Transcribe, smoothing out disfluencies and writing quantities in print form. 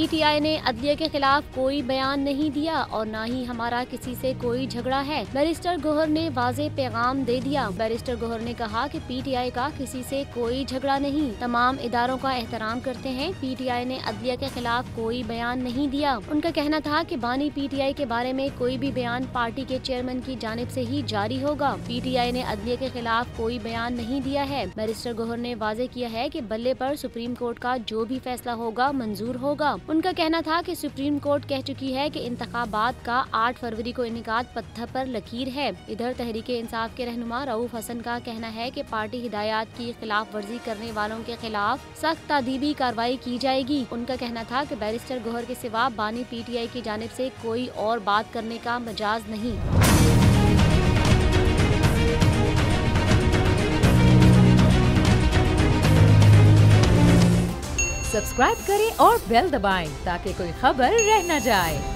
PTI ने अदलिया के खिलाफ कोई बयान नहीं दिया और न ही हमारा किसी से कोई झगड़ा है। बैरिस्टर गौहर ने वाज़े पैगाम दे दिया। बैरिस्टर गौहर ने कहा कि पीटीआई का किसी से कोई झगड़ा नहीं, तमाम इदारों का एहतराम करते हैं। पीटीआई ने अदलिया के खिलाफ कोई बयान नहीं दिया। उनका कहना था कि बानी पीटीआई के बारे में कोई भी बयान पार्टी के चेयरमैन की जानिब से ही जारी होगा। पीटीआई ने अदलिया के खिलाफ कोई बयान नहीं दिया है। बैरिस्टर गौहर ने वाज़े किया है कि बल्ले पर सुप्रीम कोर्ट का जो भी फैसला होगा मंजूर होगा। उनका कहना था कि सुप्रीम कोर्ट कह चुकी है कि इंतखाबात का 8 फरवरी को इनेकाद पत्थर पर लकीर है। इधर तहरीके इंसाफ के रहनुमा रऊफ हसन का कहना है कि पार्टी हिदायत की खिलाफ वर्जी करने वालों के खिलाफ सख्त तादीबी कार्रवाई की जाएगी। उनका कहना था कि बैरिस्टर गौहर के सिवा बानी पीटीआई की जानिब से कोई और बात करने का मजाज नहीं। सब्सक्राइब करें और बेल दबाएं ताकि कोई खबर रह न जाए।